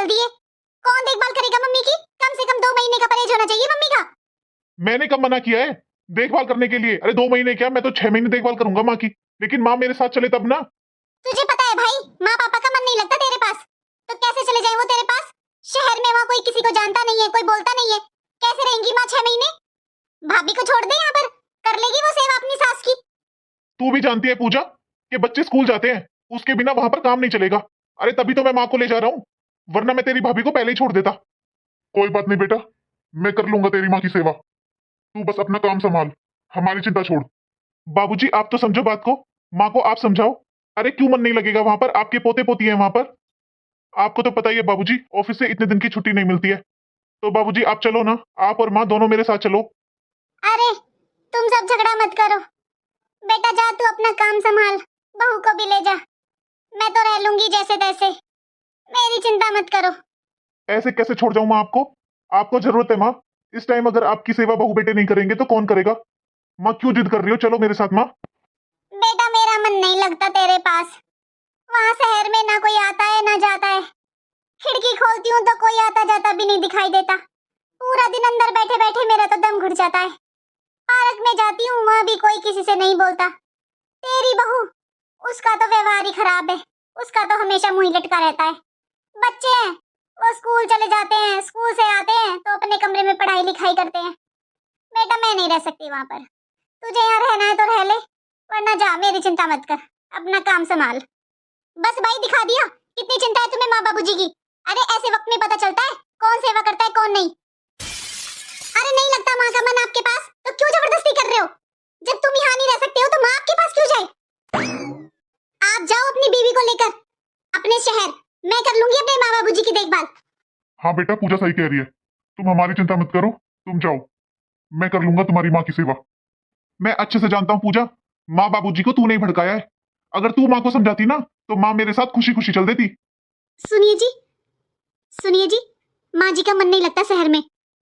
दिए। कौन देखभाल करेगा मम्मी की? कम से कम 2 महीने का परहेज होना चाहिए मम्मी का। मैंने कब मना किया है देखभाल करने के लिए? अरे 2 महीने क्या, मैं तो 6 महीने देखभाल करूंगा माँ की, लेकिन माँ मेरे साथ चले तब ना। तुझे पता है भाई, माँ पापा का मन नहीं लगता तेरे पास, तो कैसे चले जाए वो तेरे पास? शहर में वहाँ कोई किसी को जानता नहीं है, कोई बोलता नहीं है, कैसे रहेंगी माँ 6 महीने? भाभी को छोड़ दे यहाँ पर, कर लेगी वो सेवा अपनी सास की। तू भी जानती है पूजा कि बच्चे स्कूल जाते हैं, उसके बिना वहां पर काम नहीं चलेगा। अरे तभी तो मैं माँ को ले जा रहा हूँ, वरना मैं तेरी भाभी को पहले ही छोड़ देता। कोई बात नहीं बेटा, मैं कर लूंगा तेरी माँ की सेवा, तू बस अपना काम संभाल, हमारी चिंता छोड़। बाबूजी आप तो समझो बात को, माँ को आप समझाओ। अरे क्यों मन नहीं लगेगा वहां पर? आपके पोते पोती हैं वहां पर। आपको तो पता ही है बाबूजी, ऑफिस से इतने दिन की छुट्टी नहीं मिलती है। तो बाबूजी आप चलो ना, आप और माँ दोनों मेरे साथ चलो। अरे तुम सब झगड़ा मत करो बेटा, जा तू अपना काम संभाल, बहू को भी ले जा, मैं तो रह लूंगी जैसे तैसे, मेरी चिंता मत करो। ऐसे कैसे छोड़ जाऊं माँ आपको? आपको जरूरत है माँ, इस टाइम अगर आपकी सेवा बहू बेटे नहीं करेंगे तो कौन करेगा? माँ क्यों जिद कर रही हो? चलो मेरे साथ माँ। बेटा मेरा मन नहीं लगता तेरे पास, वहाँ शहर में ना कोई आता है ना जाता है, खिड़की खोलती हूँ तो कोई आता जाता भी नहीं दिखाई देता, पूरा दिन अंदर बैठे बैठे मेरा तो दम घुट जाता है। पार्क में जाती हूँ, वहाँ भी कोई किसी से नहीं बोलता। तेरी बहू, उसका तो व्यवहार ही खराब है, उसका तो हमेशा मुंह ही लटका रहता है। बच्चे हैं, वो स्कूल चले जाते हैं, स्कूल से आते हैं तो अपने कमरे में पढ़ाई लिखाई करते हैं। बेटा मैं नहीं रह सकती वहाँ पर, तुझे यहाँ रहना है तो रह ले, वरना जा, मेरी चिंता मत कर, अपना काम संभाल। बस भाई दिखा दिया, कितनी चिंता है तुम्हें माँ बाबूजी की। अरे ऐसे वक्त में पता चलता है कौन सेवा करता है कौन नहीं। अरे नहीं लगता माँ का मन आपके पास तो क्यों जबरदस्ती कर रहे हो? जब तुम यहाँ नहीं रह सकते हो तो माँ आपके पास क्यों जाए? आप जाओ अपनी बीवी को लेकर अपने शहर, मैं कर लूंगी अपने माँ बाबूजी की देखभाल। हाँ बेटा पूजा सही कह रही है, तुम हमारी चिंता मत करो, तुम जाओ, मैं कर लूंगा तुम्हारी माँ की सेवा। मैं अच्छे से जानता हूँ पूजा, माँ बाबूजी को तू नहीं भड़काया है। अगर तू माँ को समझाती ना तो माँ मेरे साथ खुशी खुशी चल देती। सुनिए जी, सुनिए जी, माँ जी का मन नहीं लगता शहर में,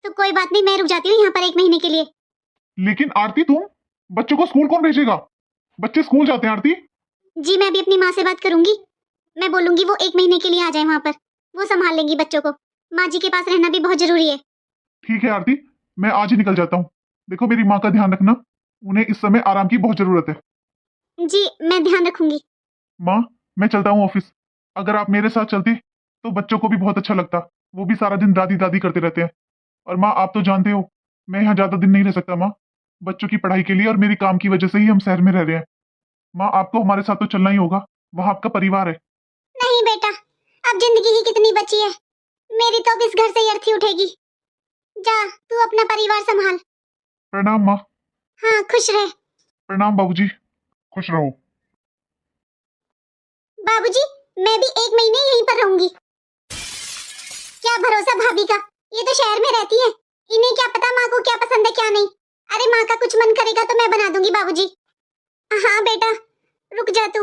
तो कोई बात नहीं, मैं रुक जाती हूँ यहाँ पर 1 महीने के लिए। लेकिन आरती तुम, बच्चों को स्कूल कौन भेजेगा? बच्चे स्कूल जाते हैं आरती। जी मैं अभी अपनी माँ से बात करूंगी, मैं बोलूंगी वो 1 महीने के लिए आ जाए वहाँ पर, वो संभाल लेंगी बच्चों को, माँ जी के पास रहना भी बहुत जरूरी है। ठीक है आरती, मैं आज ही निकल जाता हूँ। देखो मेरी माँ का ध्यान रखना, उन्हें इस समय आराम की बहुत जरूरत है। जी मैं ध्यान रखूंगी। माँ मैं चलता हूँ ऑफिस, अगर आप मेरे साथ चलती तो बच्चों को भी बहुत अच्छा लगता, वो भी सारा दिन दादी दादी करते रहते हैं। और माँ आप तो जानते हो मैं यहाँ ज्यादा दिन नहीं रह सकता माँ, बच्चों की पढ़ाई के लिए और मेरी काम की वजह से ही हम शहर में रह रहे हैं। माँ आपको हमारे साथ तो चलना ही होगा, वहाँ आपका परिवार है। नहीं बेटा, अब जिंदगी ही कितनी बची है, मेरी तो अब इस घर से ही अर्थी उठेगी। जा तू अपना परिवार संभाल। प्रणाम माँ। हाँ खुश रहे। प्रणाम बाबूजी, खुश रहो। बाबूजी मैं भी 1 महीने यहीं पर रहूंगी। क्या भरोसा भाभी का, ये तो शहर में रहती है, इन्हें क्या पता माँ को क्या पसंद है क्या नहीं। अरे माँ का कुछ मन करेगा तो मैं बना दूंगी बाबूजी। हाँ बेटा रुक जा तू,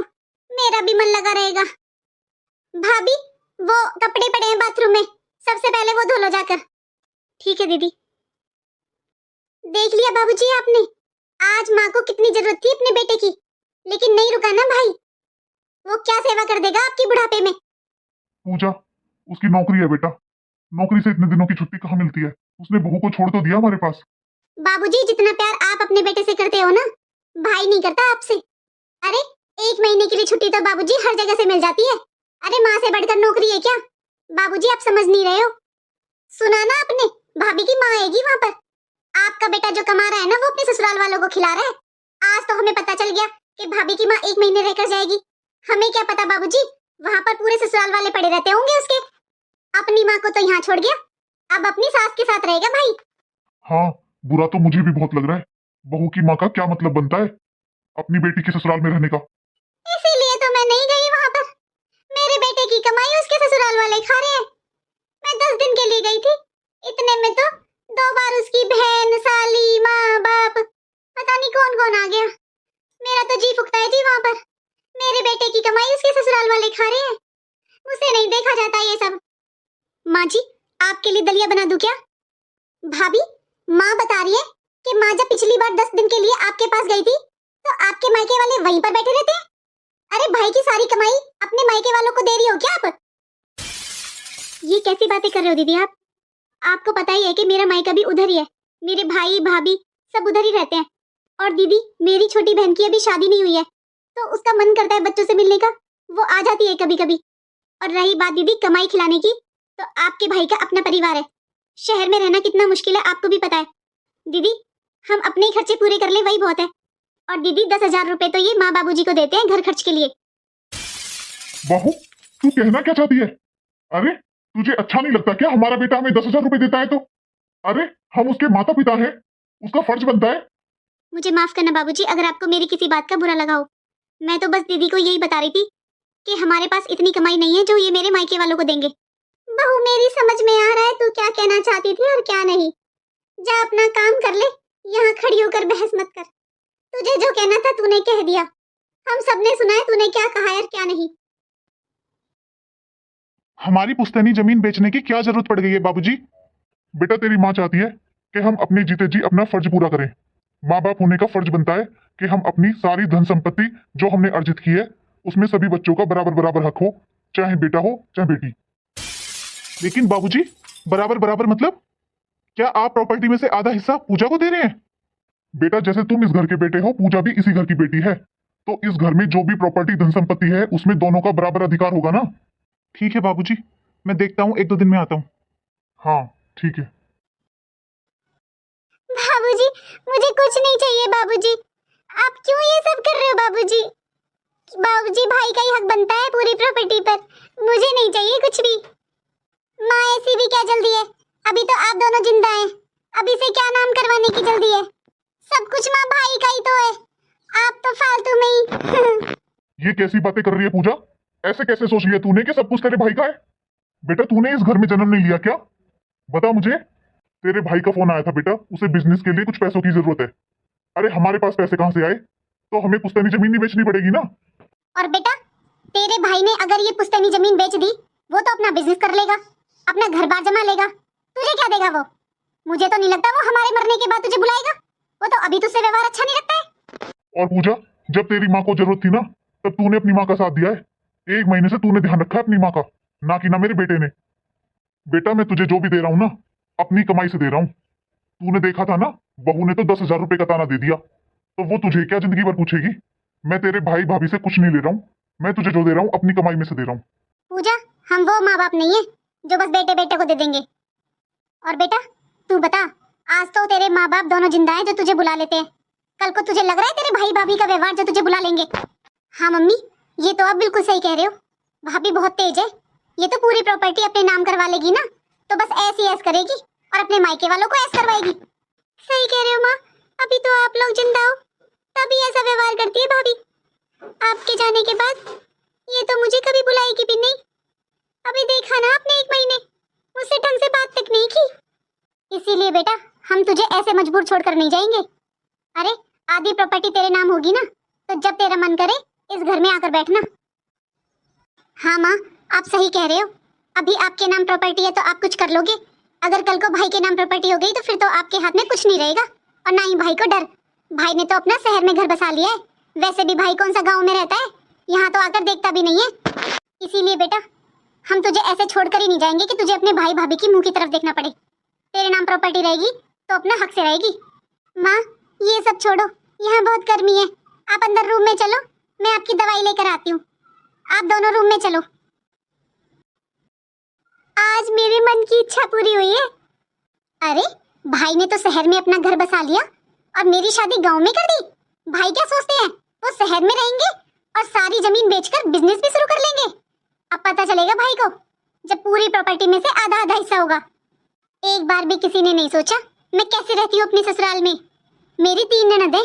मेरा भी मन लगा रहेगा। भाभी वो कपड़े पड़े हैं बाथरूम में, सबसे पहले वो धो लो जाकर। ठीक है दीदी। देख लिया बाबूजी आपने, आज माँ को कितनी जरूरत थी अपने बेटे की, लेकिन नहीं रुका ना भाई, वो क्या सेवा कर देगा आपकी बुढ़ापे में। पूजा उसकी नौकरी है बेटा, नौकरी से इतने दिनों की छुट्टी कहाँ मिलती है, उसने बहू को छोड़ तो दिया हमारे पास। बाबूजी जितना प्यार आप अपने बेटे से करते हो ना, भाई नहीं करता आपसे। अरे 1 महीने के लिए छुट्टी तो बाबूजी हर जगह से मिल जाती है, अरे माँ से बढ़कर नौकरी है क्या? बाबूजी आप समझ नहीं रहे हो। सुना ना आपने, भाभी की माँ आएगी वहाँ पर, आपका बेटा जो कमा रहा है ना वो अपने ससुराल वालों को खिला रहा है। आज तो हमें पता चल गया कि भाभी की माँ 1 महीने रहकर जाएगी, हमें क्या पता बाबूजी, वहाँ पर पूरे ससुराल वाले पड़े रहते होंगे उसके। अपनी माँ को तो यहाँ छोड़ गया, अब अपनी सास के साथ रहेगा भाई। हाँ बुरा तो मुझे भी बहुत लग रहा है, बहू की माँ का क्या मतलब बनता है अपनी बेटी के ससुराल में रहने का। इसीलिए तो मैं नहीं गई वहाँ पर, मेरे बेटे की कमाई उसके ससुराल वाले खा रहे हैं। मैं 10 दिन के लिए गई थी, इतने में तो 2 बार उसकी बहन साली माँ बाप पता नहीं कौन कौन आ गया। मेरा तो जी फुकता है जी वहाँ पर, मेरे बेटे की कमाई उसके ससुराल वाले खा रहे हैं, मुझसे नहीं देखा जाता ये सब। माँ जी आपके लिए दलिया बना दूं क्या? भाभी माँ बता रही है कि माँ जब पिछली बार 10 दिन के लिए आपके पास गई थी तो आपके मायके वाले वहीं पर बैठे रहते हैं। अरे भाई की सारी कमाई अपने मायके वालों को दे रही हो क्या आप? ये कैसी बातें कर रहे हो दीदी आप? आपको पता ही है कि मेरा मायका भी उधर ही है, मेरे भाई भाभी सब उधर ही रहते हैं। और दीदी मेरी छोटी बहन की अभी शादी नहीं हुई है, तो उसका मन करता है बच्चों से मिलने का, वो आ जाती है कभी कभी। और रही बात दीदी कमाई खिलाने की, तो आपके भाई का अपना परिवार है, शहर में रहना कितना मुश्किल है आपको भी पता है। दीदी हम अपने ही खर्चे पूरे कर ले वही बहुत है। और दीदी 10,000 रुपए तो ये माँ बाबूजी को देते हैं घर खर्च के लिए। बहू तू कहना क्या चाहती है? अरे तुझे अच्छा नहीं लगता क्या हमारा बेटा हमें 10,000 रुपए देता है तो? अरे हम उसके माता पिता हैं, उसका फर्ज बनता है। मुझे माफ करना बाबूजी अगर आपको मेरी किसी बात का बुरा लगा हो। मैं तो बस दीदी को यही बता रही थी कि हमारे पास इतनी कमाई नहीं है जो ये मेरे मायके वालों को देंगे। बहू मेरी समझ में आ रहा है तू क्या कहना चाहती थी और क्या नहीं। जा अपना काम कर ले, यहाँ खड़ी होकर बहस मत कर। तुझे जो कहना था तूने कह दिया, हम सबने सुना है तूने क्या कहा है और क्या नहीं। हमारी पुश्तैनी जमीन बेचने की क्या जरूरत पड़ गई है बाबूजी? बेटा तेरी माँ चाहती है कि हम अपने जीते जी अपना फर्ज पूरा करें। माँ बाप होने का फर्ज बनता है कि हम अपनी सारी धन संपत्ति जो हमने अर्जित की है उसमें सभी बच्चों का बराबर बराबर हक हो, चाहे बेटा हो चाहे बेटी। लेकिन बाबूजी बराबर बराबर मतलब क्या आप प्रॉपर्टी में से आधा हिस्सा पूजा को दे रहे हैं? बेटा जैसे तुम इस घर के बेटे हो, पूजा भी इसी घर की बेटी है, तो इस घर में जो भी प्रॉपर्टी धन संपत्ति है उसमें दोनों का बराबर अधिकार होगा ना। ठीक है बाबूजी, मैं देखता हूँ, 1-2 दिन में आता हूँ। हाँ ठीक है। बाबूजी मुझे कुछ नहीं चाहिए बाबूजी, आप क्यों ये सब कर रहे हो बाबूजी? बाबूजी भाई का ही हक बनता है पूरी प्रॉपर्टी पर, मुझे नहीं चाहिए कुछ भी। माँ ऐसी भी क्या जल्दी है, अभी तो आप दोनों जिंदा हैं, अभी से क्या नाम करवाने की जल्दी है? सब कुछ माँ भाई का ही तो है, आप तो फालतू में ही। ये कैसी बातें कर रही है पूजा? ऐसे कैसे सोच लिया तूने कि सब कुछ तेरे भाई का है? बेटा तूने इस घर में जन्म नहीं लिया क्या? बता मुझे। तेरे भाई का फोन आया था बेटा, उसे बिजनेस के लिए कुछ पैसों की जरूरत है। अरे हमारे पास पैसे कहाँ से आए? तो हमें पुश्तैनी जमीन नहीं बेचनी पड़ेगी ना। और बेटा तेरे भाई ने अगर ये पुश्तैनी जमीन बेच दी, वो तो अपना बिजनेस कर लेगा, अपना घर बार जमा लेगा, तुझे क्या देगा वो? मुझे तो नहीं लगता वो हमारे मरने के बाद तुझे बुलाएगा, वो तो अभी तुझसे व्यवहार अच्छा नहीं रखता है। और पूजा जब तेरी माँ को जरूरत थी ना तब तूने अपनी माँ का साथ दिया है। 1 महीने से तूने ध्यान रखा है अपनी माँ का, ना कि ना मेरे बेटे ने। बेटा मैं तुझे जो भी दे रहा हूँ ना अपनी कमाई से दे रहा हूँ। तूने देखा था ना, बहू ने तो 10,000 रुपए का ताना दे दिया, तो वो तुझे क्या जिंदगी भर पूछेगी? मैं तेरे भाई भाभी से कुछ नहीं ले रहा हूँ, मैं तुझे जो दे रहा हूँ अपनी कमाई में से दे रहा हूँ। पूजा हम वो माँ बाप नहीं है जो बस बेटे बेटे को दे देंगे। और बेटा तू बता, आज तो तेरे माँ बाप दोनों जिंदा हैं जो तुझे बुला लेते हैं, कल को तुझे लग रहा है तेरे भाई भाभी का व्यवहार जो तुझे बुला लेंगे? हाँ मम्मी ये तो आप बिल्कुल सही कह रहे हो, भाभी बहुत तेज है, ये तो पूरी प्रॉपर्टी अपने नाम करवा लेगी ना, तो बस ऐसी ऐस करेगी और अपने मायके वालों को ऐस करवाएगी। सही कह रहे हो माँ, अभी तो आप लोग जिंदा हो तभी ऐसा व्यवहार करती है भाभी, आपके जाने के बाद ये तो मुझे कभी बुलाएगी भी नहीं। अभी देखा ना आपने 1 महीने मुझसे ढंग से बात तक नहीं की, इसीलिए बेटा हम तुझे ऐसे मजबूर छोड़कर नहीं जाएंगे। अरे आधी प्रॉपर्टी तेरे नाम होगी ना, तो जब तेरा मन करे इस घर में आकर बैठना। हाँ माँ आप सही कह रहे हो, अभी आपके नाम प्रॉपर्टी है तो आप कुछ कर लोगे, अगर कल को भाई के नाम प्रॉपर्टी हो गई तो फिर तो आपके हाथ में कुछ नहीं रहेगा, और ना ही भाई को डर। भाई ने तो अपना शहर में घर बसा लिया है, वैसे भी भाई कौन सा गाँव में रहता है, यहाँ तो आकर देखता भी नहीं है। इसीलिए बेटा हम तुझे ऐसे छोड़कर ही नहीं जाएंगे कि तुझे अपने भाई भाभी की मुंह की तरफ देखना पड़े। तेरे नाम प्रॉपर्टी रहेगी तो अपना हक से रहेगी। माँ ये सब छोड़ो, यहाँ बहुत गर्मी है, आप अंदर रूम में चलो, मैं आपकी दवाई लेकर आती हूँ, आप दोनों रूम में चलो। आज मेरे मन की इच्छा पूरी हुई है। अरे भाई ने तो शहर में अपना घर बसा लिया और मेरी शादी गांव में कर दी। भाई क्या सोचते हैं, वो शहर में रहेंगे और सारी जमीन बेचकर बिजनेस भी शुरू कर लेंगे। अब पता चलेगा भाई को जब पूरी प्रॉपर्टी में से आधा आधा हिस्सा होगा। एक बार भी किसी ने नहीं सोचा मैं कैसे रहती हूँ अपने ससुराल में। मेरी 3 ननदें,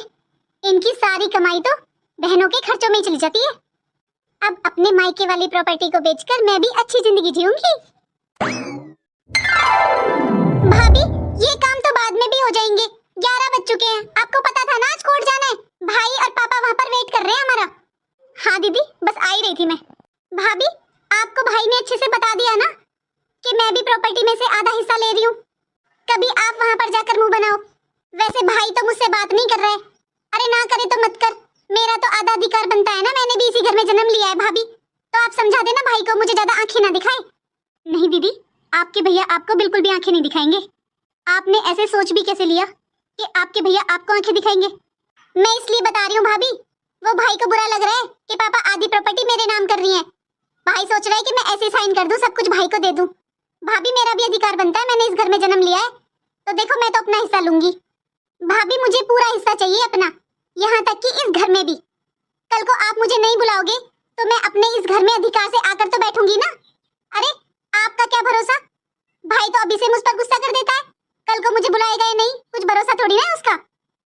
इनकी सारी कमाई तो बहनों के खर्चों में ही चली जाती है। अब अपने मायके वाली प्रॉपर्टी को बेचकर मैं भी अच्छी जिंदगी जीऊंगी। भाभी ये काम तो बाद में भी हो जाएंगे, 11 बज चुके हैं, आपको पता था ना आज कोर्ट जाना है, भाई और पापा वहाँ पर वेट कर रहे हैं हमारा। हाँ दीदी बस आ ही रही थी मैं। भाभी आपको भाई ने अच्छे से बता दिया ना कि मैं भी प्रॉपर्टी में से आधा हिस्सा ले रही हूँ, कभी आप वहाँ पर जाकर मुंह बनाओ। वैसे भाई तो मुझसे बात नहीं कर रहा है, अरे ना करे तो मत कर, मेरा तो आधा अधिकार बनता है ना, मैंने भी इसी घर में जन्म लिया है भाभी, तो आप समझा देना भाई को, मुझे ज्यादा आंखें ना दिखाए। नहीं दीदी आपके भैया आपको बिल्कुल भी आंखें नहीं दिखाएंगे। आपने ऐसे सोच भी कैसे लिया कि आपके भैया आपको आंखें दिखाएंगे? मैं इसलिए बता रही हूँ भाभी, वो भाई को बुरा लग रहा है कि पापा आधी प्रॉपर्टी मेरे नाम कर रही है। भाई सोच रहा है कि मैं ऐसे साइन कर दूं, सब कुछ भाई को दे दूं। भाभी मेरा भी अधिकार बनता है, मैंने इस घर में जन्म लिया है, तो देखो मैं तो अपना हिस्सा लूंगी। भाभी मुझे पूरा हिस्सा चाहिए अपना, यहाँ तक कि इस घर में भी। कल को आप मुझे नहीं बुलाओगे तो मैं अपने इस घर में अधिकार से आकर तो बैठूंगी ना। अरे आपका क्या भरोसा, भाई तो अभी से मुझ पर गुस्सा कर देता है, कल को मुझे बुलाएगा या नहीं, कुछ भरोसा थोड़ी ना है उसका।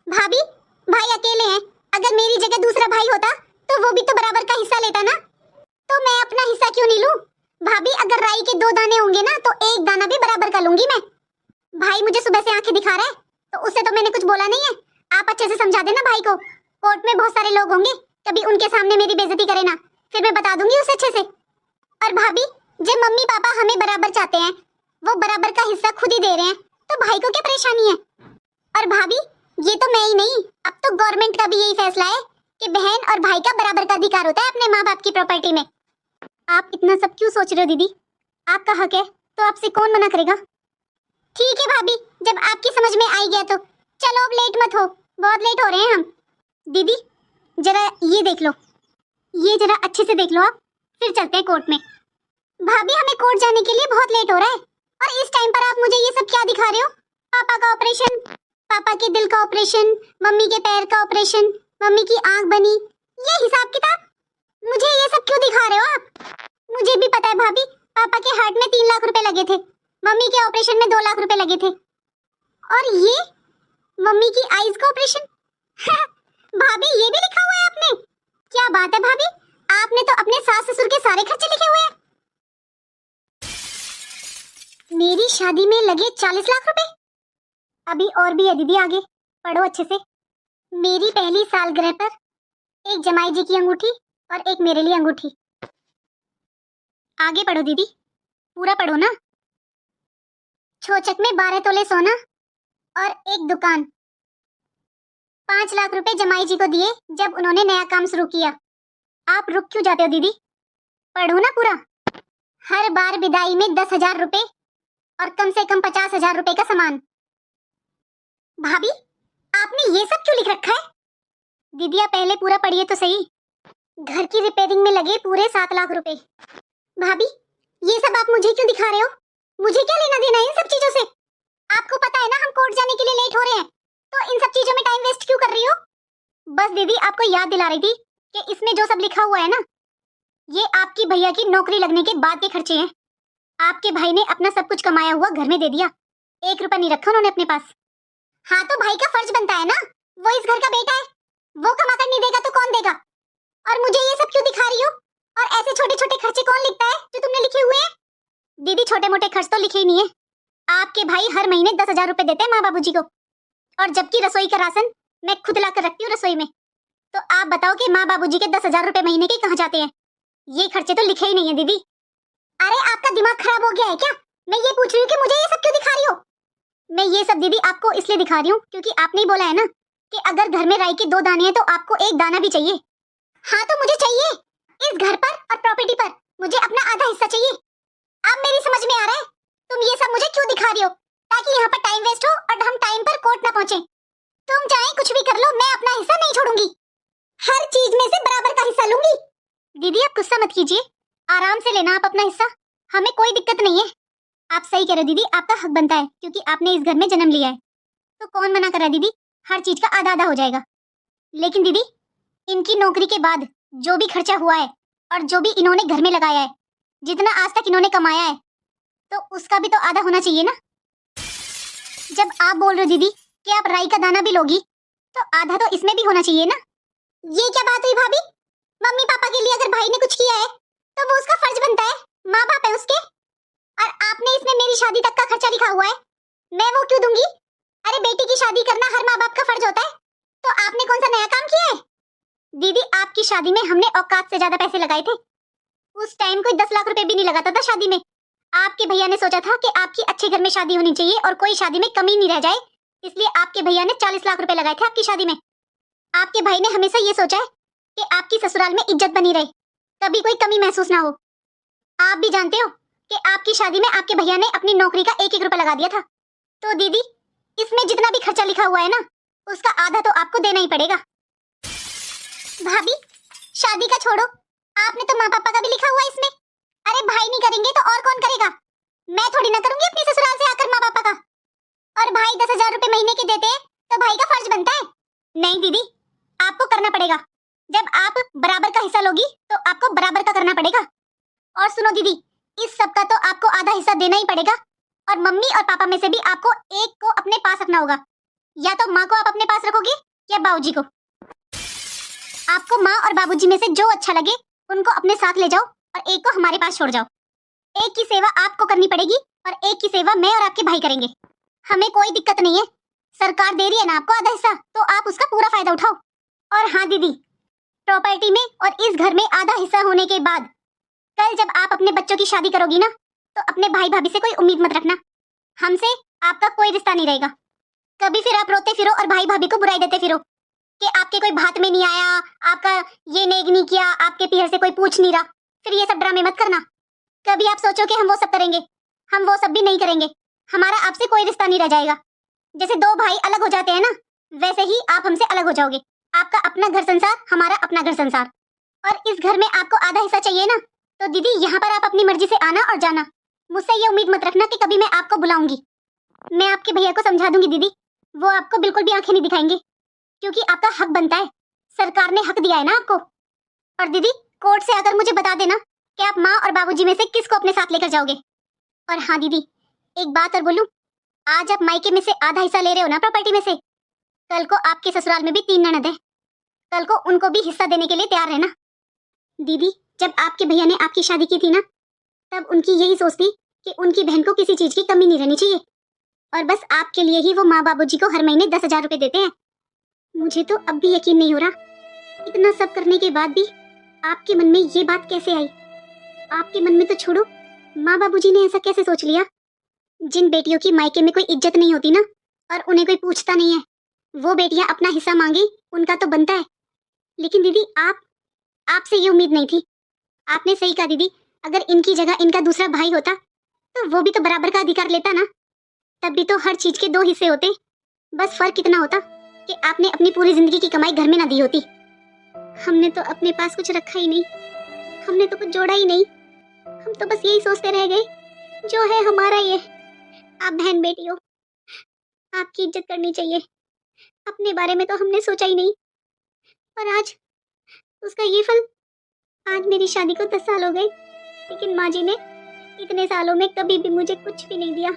भाभी भाई अकेले हैं, अगर मेरी जगह दूसरा भाई होता तो वो भी तो बराबर का हिस्सा लेता ना, तो मैं अपना हिस्सा क्यों नहीं लूं? भाभी अगर राई के 2 दाने होंगे ना तो 1 दाना भी बराबर का लूंगी मैं। भाई मुझे सुबह से आंखें दिखा रहा है तो उससे तो मैंने कुछ बोला नहीं है। आप अच्छे से समझा देना भाई को, कोर्ट में बहुत सारे लोग होंगे, कभी उनके सामने मेरी बेइज्जती करे ना, फिर मैं बता दूंगी उसे अच्छे से। और भाभी जब मम्मी पापा हमें बराबर चाहते हैं, वो बराबर का हिस्सा खुद ही दे रहे हैं, तो भाई को क्या परेशानी है? और भाभी ये तो मैं ही नहीं, अब तो गवर्नमेंट का भी यही फैसला है कि बहन और भाई का बराबर का अधिकार होता है अपने माँ बाप की प्रॉपर्टी में। आप इतना सब क्यों सोच रहे हो दीदी? आपका हक है तो आपसे कौन मना करेगा? ठीक है भाभी, जब आपकी समझ में आई गया तो चलो, अब लेट मत हो, बहुत लेट हो रहे हैं हम। दीदी जरा ये देख लो, ये जरा अच्छे से देख लो आप, फिर चलते हैं कोर्ट में। भाभी हमें कोर्ट जाने के लिए बहुत लेट हो रहा है, और इस टाइम पर आप मुझे ये सब क्या दिखा रहे हो? पापा का ऑपरेशन, पापा के दिल का ऑपरेशन, मम्मी के पैर का ऑपरेशन, मम्मी की आंख बनी, ये हिसाब किताब मुझे ये सब क्यों दिखा रहे हो आप? मुझे भी पता है भाभी, पापा के हार्ट में 3 लाख रुपए लगे थे, मम्मी के ऑपरेशन में 2 लाख रुपए लगे थे, और ये मम्मी की आईज का ऑपरेशन भाभी ये भी लिखा हुआ है आपने? क्या बात है भाभी, आपने तो अपने सास ससुर के सारे खर्चे लिखे हुए हैं। मेरी शादी में लगे 40 लाख रुपए। अभी और भी है दीदी, आगे पढ़ो अच्छे से। मेरी पहली सालगिरह पर एक जमाई जी की अंगूठी और एक मेरे लिए अंगूठी। आगे पढ़ो दीदी, पूरा पढ़ो ना। छोचक में 12 तोले सोना और एक दुकान। 5 लाख रुपए जमाई जी को दिए जब उन्होंने नया काम शुरू किया। आप रुक क्यों जाते हो दीदी? पढ़ो ना पूरा। हर बार विदाई में 10,000 रुपए और कम से कम 50,000 रुपए का सामान। भाभी आपने ये सब क्यों लिख रखा है? दीदी आप पहले पूरा पढ़िए तो सही। घर की रिपेयरिंग में लगे पूरे 7 लाख रुपए। भाभी ये सब आप मुझे क्यों दिखा रहे हो? मुझे क्या लेना देना है इन सब चीजों से? आपको पता है ना हम कोर्ट जाने के लिए लेट हो रहे हैं, तो इन सब चीजों में टाइम वेस्ट क्यों कर रही हो? बस दीदी आपको याद दिला रही थी कि इसमें जो सब लिखा हुआ है ना, ये आपकी भैया की नौकरी लगने के बाद के खर्चे हैं। आपके भाई ने अपना सब कुछ कमाया हुआ घर में दे दिया, 1 रुपया नहीं रखा उन्होंने अपने पास। हाँ तो भाई का फर्ज बनता है ना, वो इस घर का बेटा है, वो कमा कर नहीं देगा तो कौन देगा? और मुझे ये सब क्यों दिखा रही हो? और ऐसे छोटे छोटे खर्चे कौन लिखता है जो तुमने लिखे हुए हैं? दीदी छोटे मोटे खर्च तो लिखे ही नहीं है। आपके भाई हर महीने 10,000 रुपए देते हैं माँ बाबूजी को, और जबकि रसोई का राशन मैं खुद ला कर रखती हूँ रसोई में। तो आप बताओ कि माँ बाबूजी के 10,000 रुपए महीने के कहाँ जाते हैं? ये खर्चे तो लिखे ही नहीं है दीदी। अरे आपका दिमाग खराब हो गया है क्या? मैं ये पूछ रही हूँ कि मुझे ये सब क्यों दिखा रही हो? मैं ये सब दीदी आपको इसलिए दिखा रही हूँ क्योंकि आपने ही बोला है ना कि अगर घर में राई के 2 दाने हैं तो आपको 1 दाना भी चाहिए। हाँ तो मुझे चाहिए, इस घर पर और प्रॉपर्टी पर मुझे अपना आधा हिस्सा चाहिए। अब मेरी समझ में आ रहा है तुम ये सब मुझे क्यों दिखा रही हो, ताकि यहाँ पर टाइम वेस्ट हो और हम टाइम पर कोर्ट ना पहुंचे। तुम चाहे कुछ भी कर लो, मैं अपना हिस्सा नहीं छोड़ूंगी, हर चीज में से बराबर का हिस्सा लूंगी। दीदी आप गुस्सा मत कीजिए, आराम से लेना आप अपना हिस्सा, हमें कोई दिक्कत नहीं है। आप सही कह रहे हो दीदी, आपका हक बनता है क्योंकि आपने इस घर में जन्म लिया है, तो कौन मना कर रहा है दीदी, हर चीज का आधा आधा हो जाएगा। लेकिन दीदी इनकी नौकरी के बाद जो भी खर्चा हुआ है और जो भी इन्होंने घर में लगाया है, जितना आज तक इन्होंने कमाया है, तो उसका भी तो आधा होना चाहिए ना। जब आप बोल रहे हो दीदी कि आप राई का दाना भी लोगी, तो आधा तो इसमें भी होना चाहिए ना। ये क्या बात हुई भाभी? मम्मी पापा के लिए अगर भाई ने कुछ किया है तो वो उसका फर्ज बनता है, माँ बाप है उसके, और आपने इसमें मेरी शादी तक का खर्चा लिखा हुआ है, मैं वो क्यों दूंगी? अरे बेटी की शादी करना हर माँ बाप का फर्ज होता है, तो आपने कौन सा नया काम किया है? दीदी आपकी शादी में हमने औकात से ज्यादा पैसे लगाए थे, उस टाइम कोई 10 लाख रुपए भी नहीं लगाता था शादी में। आपके भैया ने सोचा था कि आपकी अच्छे घर में शादी होनी चाहिए और कोई शादी में कमी नहीं रह जाए, इसलिए आपके भैया ने 40 लाख रुपए लगाए थे आपकी शादी में। आपके भाई ने हमेशा ये सोचा है कि आपकी ससुराल में इज्जत बनी रहे, कभी कोई कमी महसूस ना हो। आप भी जानते हो कि आपकी शादी में आपके भैया ने अपनी नौकरी का 1-1 रुपया लगा दिया था। तो दीदी, इसमें जितना भी खर्चा लिखा हुआ है ना, उसका आधा तो आपको देना ही पड़ेगा। भाभी, शादी का छोड़ो, आपने तो माँ पापा का भी लिखा हुआ है इसमें। अरे भाई नहीं करेंगे तो और कौन करेगा? मैं थोड़ी ना करूंगी अपनी ससुराल से आकर माँ पापा का। और भाई 10,000 रुपए महीने के देते हैं तो भाई का फर्ज बनता है। नहीं दीदी, आपको करना पड़ेगा। जब आप बराबर का हिस्सा लोगी तो आपको बराबर का करना पड़ेगा। और सुनो दीदी, इस सब का तो आपको आधा हिस्सा देना ही पड़ेगा। और मम्मी और पापा में से भी आपको एक को अपने पास रखना होगा। या तो माँ को आप अपने पास रखोगे या बाबूजी को। आपको माँ और बाबूजी में से जो अच्छा लगे उनको अपने साथ ले जाओ और एक को हमारे पास छोड़ जाओ। एक की सेवा आपको करनी पड़ेगी और एक की सेवा मैं और आपके भाई करेंगे। हमें कोई दिक्कत नहीं है, सरकार दे रही है ना आपको आधा हिस्सा, तो आप उसका पूरा फायदा उठाओ। और हाँ दीदी, प्रॉपर्टी में और इस घर में आधा हिस्सा होने के बाद कल जब आप अपने बच्चों की शादी करोगी ना, तो अपने भाई भाभी से कोई उम्मीद मत रखना। हमसे आपका कोई रिश्ता नहीं रहेगा। कभी फिर आप रोते फिरो और भाई भाभी को बुराई देते फिरो कि आपके कोई बात में नहीं आया, आपका ये नेग नहीं किया, आपके पीछे से कोई पूछ नहीं रहा। फिर ये सब ड्रामे मत करना। कभी आप सोचो कि हम वो सब करेंगे, हम वो सब भी नहीं करेंगे। हमारा आपसे कोई रिश्ता नहीं रह जाएगा। जैसे दो भाई अलग हो जाते हैं ना, वैसे ही आप हमसे अलग हो जाओगे। आपका अपना घर संसार, हमारा अपना घर संसार। और इस घर में आपको आधा हिस्सा चाहिए ना, तो दीदी यहाँ पर आप अपनी मर्जी से आना और जाना। मुझसे ये उम्मीद मत रखना कि कभी मैं आपको बुलाऊंगी। मैं आपके भैया को समझा दूंगी दीदी, वो आपको बिल्कुल भी आंखें नहीं दिखाएंगे, क्योंकि आपका हक बनता है। सरकार ने हक दिया है ना आपको। और दीदी, कोर्ट से आकर मुझे बता देना कि आप माँ और बाबूजी में से किसको अपने साथ लेकर जाओगे। और हाँ दीदी, एक बात और बोलूं, आज आप मायके में से आधा हिस्सा ले रहे हो ना प्रॉपर्टी में से, कल को आपके ससुराल में भी 3 ननद है, कल को उनको भी हिस्सा देने के लिए तैयार रहना। दीदी, जब आपके भैया ने आपकी शादी की थी ना, तब उनकी यही सोच थी कि उनकी बहन को किसी चीज की कमी नहीं रहनी चाहिए। और बस आपके लिए ही वो माँ बाबूजी को हर महीने 10,000 रुपए देते हैं। मुझे तो अब भी यकीन नहीं हो रहा, इतना सब करने के बाद भी आपके मन में ये बात कैसे आई। आपके मन में तो छोड़ो, माँ बाबूजी ने ऐसा कैसे सोच लिया। जिन बेटियों की मायके में कोई इज्जत नहीं होती ना, और उन्हें कोई पूछता नहीं है, वो बेटियां अपना हिस्सा मांगे, उनका तो बनता है। लेकिन दीदी, आपसे ये उम्मीद नहीं थी। आपने सही कहा दीदी, अगर इनकी जगह इनका दूसरा भाई होता तो वो भी तो बराबर का अधिकार लेता ना। तब भी तो हर चीज के 2 हिस्से होते। बस फर्क इतना होता कि आपने अपनी पूरी जिंदगी की कमाई घर में ना दी होती। हमने तो अपने पास कुछ रखा ही नहीं, हमने तो कुछ जोड़ा ही नहीं। हम तो बस यही सोचते रह गए, जो है हमारा ये। आप बहन बेटी हो, आपकी इज्जत करनी चाहिए। अपने बारे में तो हमने सोचा ही नहीं, और आज उसका ये फल। आज मेरी शादी को 10 साल हो गए, लेकिन माँ जी ने इतने सालों में कभी भी मुझे कुछ भी नहीं दिया।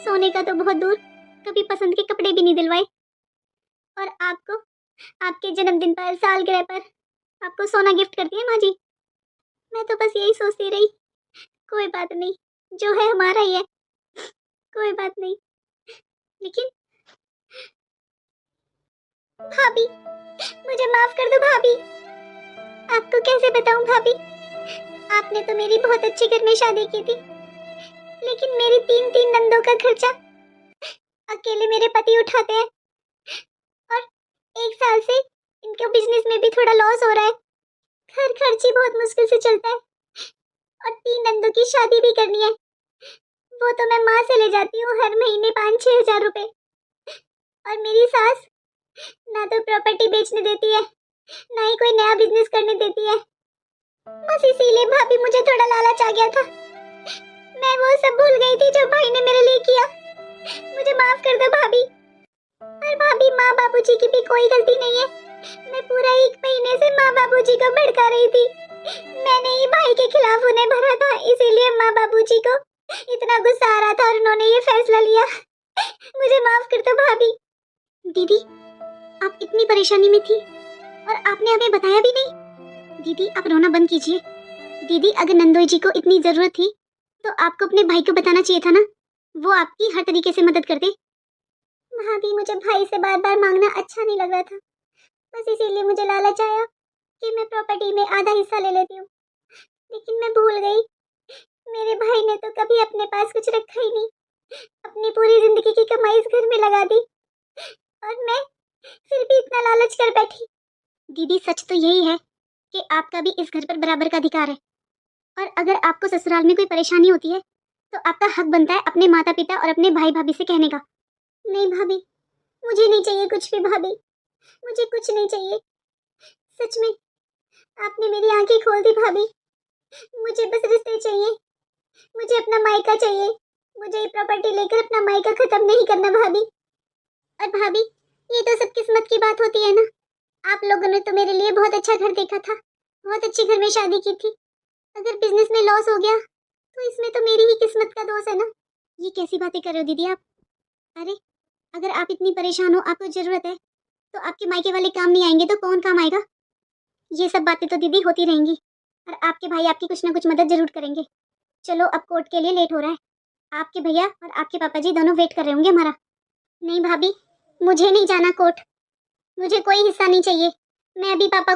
सोने का तो बहुत दूर, कभी पसंद के कपड़े भी नहीं दिलवाए। और आपको आपके जन्मदिन पर, सालगिरह पर आपको सोना गिफ्ट करती है माँ जी। मैं तो बस यही सोचती रही, कोई बात नहीं, जो है हमारा ही है, कोई बात नहीं। लेकिन भाभी, मुझे माफ कर दो भाभी। आपको कैसे बताऊं भाभी, आपने तो मेरी बहुत अच्छे घर में शादी की थी, लेकिन मेरी 3-3 नंदों का खर्चा अकेले मेरे पति उठाते हैं। और 1 साल से इनके बिजनेस में भी थोड़ा लॉस हो रहा है। घर खर्च ही बहुत मुश्किल से चलता है, और 3 नंदों की शादी भी करनी है। वो तो मैं माँ से ले जाती हूँ हर महीने 5-6 हजार रुपए। और मेरी सास ना तो प्रॉपर्टी बेचने देती है, ना ही कोई नया बिजनेस करने देती है। बस इसीलिए भाभी मुझे थोड़ा लालच आ गया था। मैं वो सब भूल गई थी जो भाई ने मेरे लिए किया। मुझे माफ कर दो भाभी। और भाभी, माँ बाबूजी की भी कोई गलती नहीं है। मैं पूरा 1 महीने से माँ बाबूजी को भड़का रही थी। मैंने ही भाई के खिलाफ उन्हें भरा था, इसीलिए माँ बाबूजी को इतना गुस्सा आ रहा था और उन्होंने ये फैसला लिया। मुझे माफ कर दो भाभी। दीदी, आप इतनी परेशानी में थी और आपने हमें बताया भी नहीं। दीदी, आप रोना बंद कीजिए। दीदी, अगर नंदोई जी को इतनी जरूरत थी तो आपको अपने भाई को बताना चाहिए था ना, वो आपकी हर तरीके से मदद करते। भाभी, मुझे भाई से बार बार मांगना अच्छा नहीं लग रहा था, बस इसीलिए मुझे लालच आया कि मैं प्रॉपर्टी में आधा हिस्सा ले लेती हूँ। लेकिन मैं भूल गई, मेरे भाई ने तो कभी अपने पास कुछ रखा ही नहीं, अपनी पूरी जिंदगी की कमाई इस घर में लगा दी, और मैं फिर भी इतना लालच कर बैठी। दीदी, सच तो यही है कि आपका भी इस घर पर बराबर का अधिकार है। और अगर आपको ससुराल में कोई परेशानी होती है तो आपका हक बनता है अपने माता पिता और अपने भाई भाभी से कहने का। नहीं भाभी, मुझे नहीं चाहिए कुछ भी भाभी, मुझे कुछ नहीं चाहिए। सच में आपने मेरी आंखें खोल दी भाभी। मुझे बस रिश्ते चाहिए, मुझे अपना मायका चाहिए। मुझे ये प्रॉपर्टी लेकर अपना मायका खत्म नहीं करना भाभी। और भाभी, ये तो सब किस्मत की बात होती है ना। आप लोगों ने तो मेरे लिए बहुत अच्छा घर देखा था, बहुत अच्छे घर में शादी की थी। अगर बिजनेस में लॉस हो गया तो इसमें तो मेरी ही किस्मत का दोष है ना। ये कैसी बातें कर रहे हो दीदी आप? अरे अगर आप इतनी परेशान हो, आपको जरूरत है, तो आपके मायके वाले काम नहीं आएंगे तो कौन काम आएगा? ये सब बातें तो दीदी होती रहेंगी और आपके भाई आपकी कुछ ना कुछ मदद जरूर करेंगे। चलो अब कोर्ट के लिए लेट हो रहा है, आपके भैया और आपके पापा जी दोनों वेट कर रहे होंगे हमारा। नहीं भाभी, मुझे नहीं जाना कोर्ट, मुझे कोई हिस्सा नहीं चाहिए। मैं अभी पापा